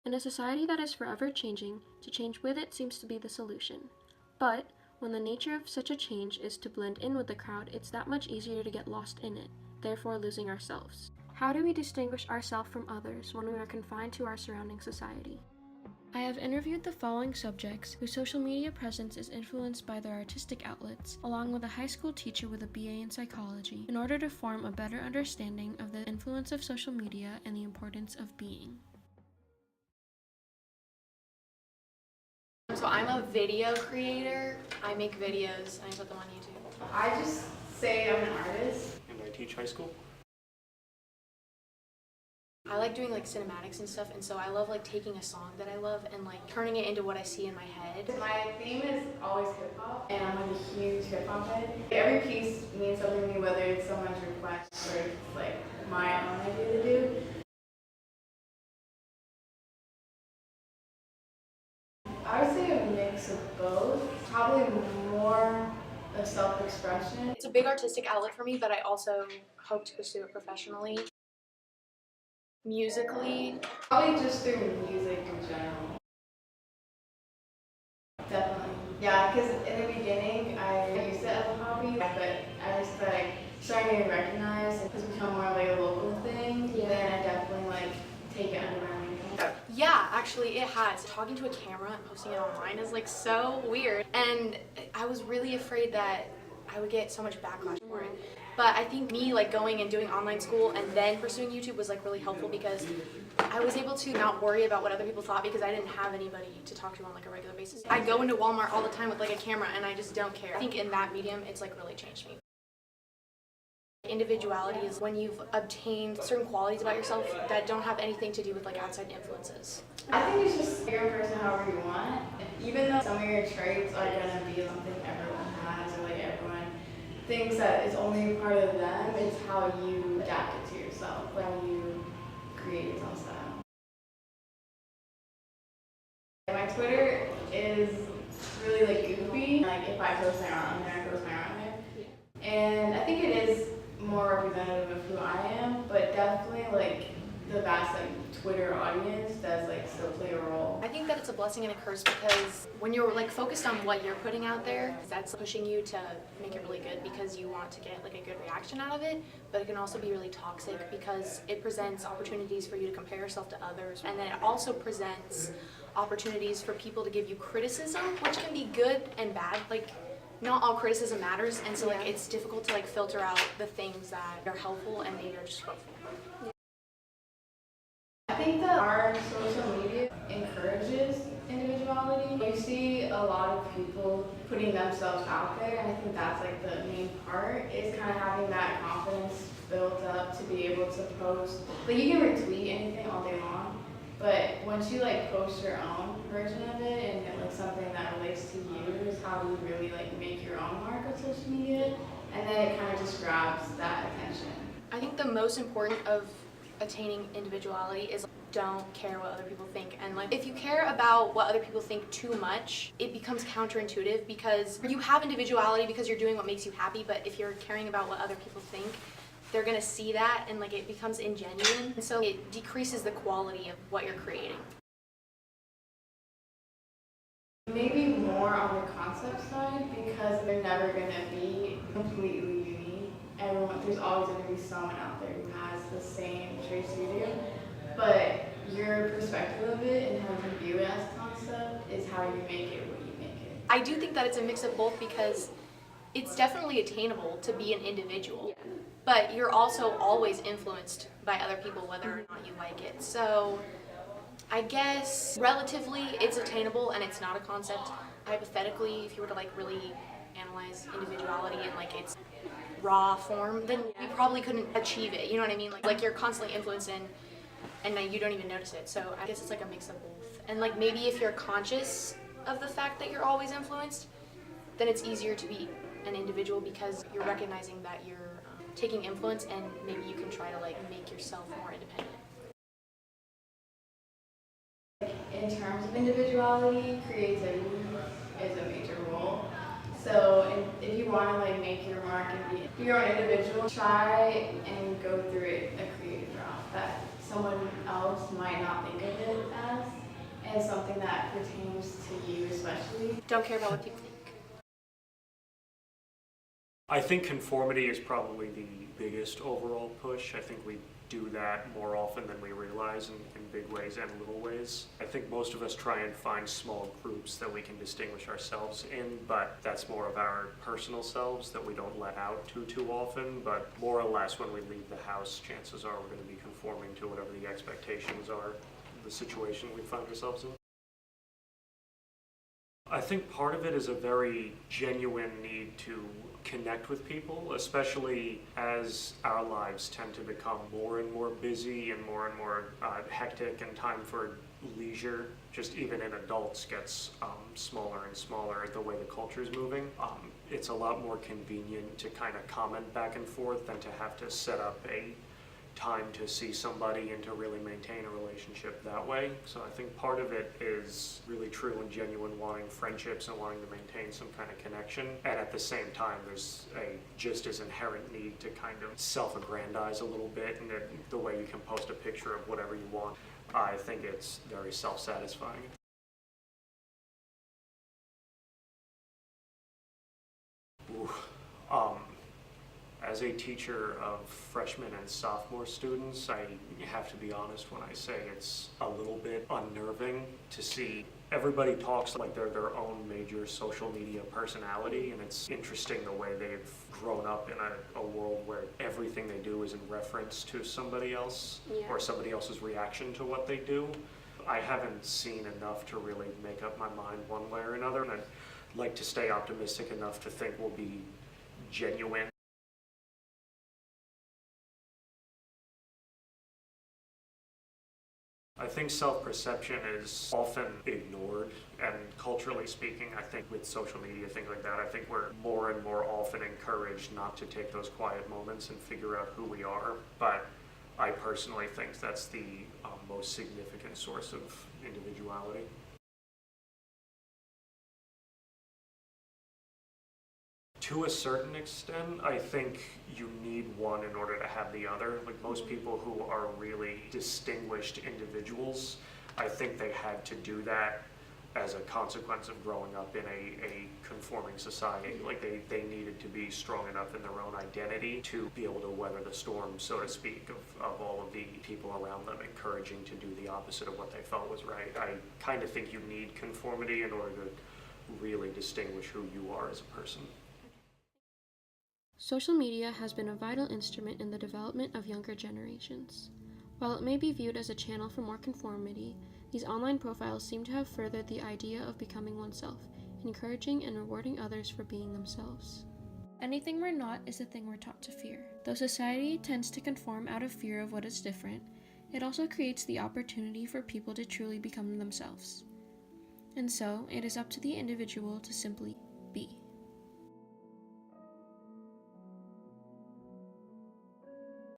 In a society that is forever changing, to change with it seems to be the solution. But when the nature of such a change is to blend in with the crowd, it's that much easier to get lost in it, therefore losing ourselves. How do we distinguish ourselves from others when we are confined to our surrounding society? I have interviewed the following subjects whose social media presence is influenced by their artistic outlets, along with a high school teacher with a BA in psychology, in order to form a better understanding of the influence of social media and the importance of being. So I'm a video creator. I make videos and I put them on YouTube. I just say I'm an artist. And I teach high school. I like doing like cinematics and stuff, and so I love like taking a song that I love and like turning it into what I see in my head. My theme is always hip hop, and I'm like a huge hip hop head. Every piece means something to me, whether it's someone's request or it's like my own idea to do. I would say a mix of both. Probably more of self-expression. It's a big artistic outlet for me, but I also hope to pursue it professionally. Musically. Probably just through music in general. Definitely. Yeah, because in the beginning I used it as a hobby, but I was like starting to recognize and it's become more like a local thing. Yeah. Then I definitely like take it under my wing. Yeah, actually it has. Talking to a camera and posting it online is like so weird, and I was really afraid that I would get so much backlash for it. But I think me like going and doing online school and then pursuing YouTube was like really helpful because I was able to not worry about what other people thought because I didn't have anybody to talk to on like a regular basis. I go into Walmart all the time with like a camera and I just don't care. I think in that medium it's like really changed me. Individuality is when you've obtained certain qualities about yourself that don't have anything to do with like outside influences. I think it's just your person however you want. Even though some of your traits are gonna be something everyone has or like everyone thinks that it's only part of them, it's how you adapt it to yourself, when you create your own style. My Twitter is really like goofy. Like if I post my art on there, I post my art on there. And I think it is more representative of who I am, but definitely like the vast like Twitter audience does like still play a role. I think that it's a blessing and a curse because when you're like focused on what you're putting out there, that's pushing you to make it really good because you want to get like a good reaction out of it, but it can also be really toxic because it presents opportunities for you to compare yourself to others, and then it also presents opportunities for people to give you criticism, which can be good and bad. Like not all criticism matters, and so like it's difficult to like filter out the things that are helpful and maybe are just hurtful. I think that our social media encourages individuality. You see a lot of people putting themselves out there, and I think that's like the main part, is kind of having that confidence built up to be able to post. Like you can retweet anything all day long, but once you like post your own version of it and get like something that relates to you is how you really like make your own mark of social media, and then it kind of just grabs that attention. I think the most important of attaining individuality is don't care what other people think, and like if you care about what other people think too much, it becomes counterintuitive because you have individuality because you're doing what makes you happy, but if you're caring about what other people think, they're gonna see that and like it becomes ingenuine, and so it decreases the quality of what you're creating. Maybe more on the concept side because they're never gonna be completely unique. There's always going to be someone out there who has the same traits you do, but your perspective of it and how you view it as a concept is how you make it what you make it. I do think that it's a mix of both because it's definitely attainable to be an individual, but you're also always influenced by other people whether or not you like it. So I guess relatively it's attainable and it's not a concept. Hypothetically, if you were to like really analyze individuality in like its raw form, then you probably couldn't achieve it, you know what I mean? Like you're constantly influenced and you don't even notice it. So I guess it's like a mix of both. And like maybe if you're conscious of the fact that you're always influenced, then it's easier to be an individual because you're recognizing that you're taking influence, and maybe you can try to like make yourself more independent. In terms of individuality, creativity is a major role. So if you want to like make your mark and be your own individual, try and go through it a creative route that someone else might not think of it as. is something that pertains to you especially? Don't care about what people think. I think conformity is probably the biggest overall push. I think we do that more often than we realize in big ways and little ways. I think most of us try and find small groups that we can distinguish ourselves in, but that's more of our personal selves that we don't let out too often. But more or less when we leave the house, chances are we're going to be conforming to whatever the expectations are of the situation we find ourselves in. I think part of it is a very genuine need to connect with people, especially as our lives tend to become more and more busy and more hectic, and time for leisure, just even in adults, gets smaller and smaller the way the culture is moving. It's a lot more convenient to kind of comment back and forth than to have to set up a time to see somebody and to really maintain a relationship that way. So I think part of it is really true and genuine wanting friendships and wanting to maintain some kind of connection. And at the same time, there's a just as inherent need to kind of self-aggrandize a little bit, and the way you can post a picture of whatever you want. I think it's very self-satisfying. Ooh. As a teacher of freshmen and sophomore students, I have to be honest when I say it's a little bit unnerving to see everybody talks like they're their own major social media personality, and it's interesting the way they've grown up in a world where everything they do is in reference to somebody else or somebody else's reaction to what they do. I haven't seen enough to really make up my mind one way or another, and I'd like to stay optimistic enough to think we'll be genuine. I think self-perception is often ignored, and culturally speaking, I think with social media, things like that, I think we're more and more often encouraged not to take those quiet moments and figure out who we are. But I personally think that's the most significant source of individuality. To a certain extent, I think you need one in order to have the other. Like most people who are really distinguished individuals, I think they had to do that as a consequence of growing up in a conforming society. Like they needed to be strong enough in their own identity to be able to weather the storm, so to speak, of all of the people around them encouraging to do the opposite of what they felt was right. I kind of think you need conformity in order to really distinguish who you are as a person. Social media has been a vital instrument in the development of younger generations. While it may be viewed as a channel for more conformity, these online profiles seem to have furthered the idea of becoming oneself, encouraging and rewarding others for being themselves. Anything we're not is a thing we're taught to fear. Though society tends to conform out of fear of what is different, it also creates the opportunity for people to truly become themselves. And so, it is up to the individual to simply be.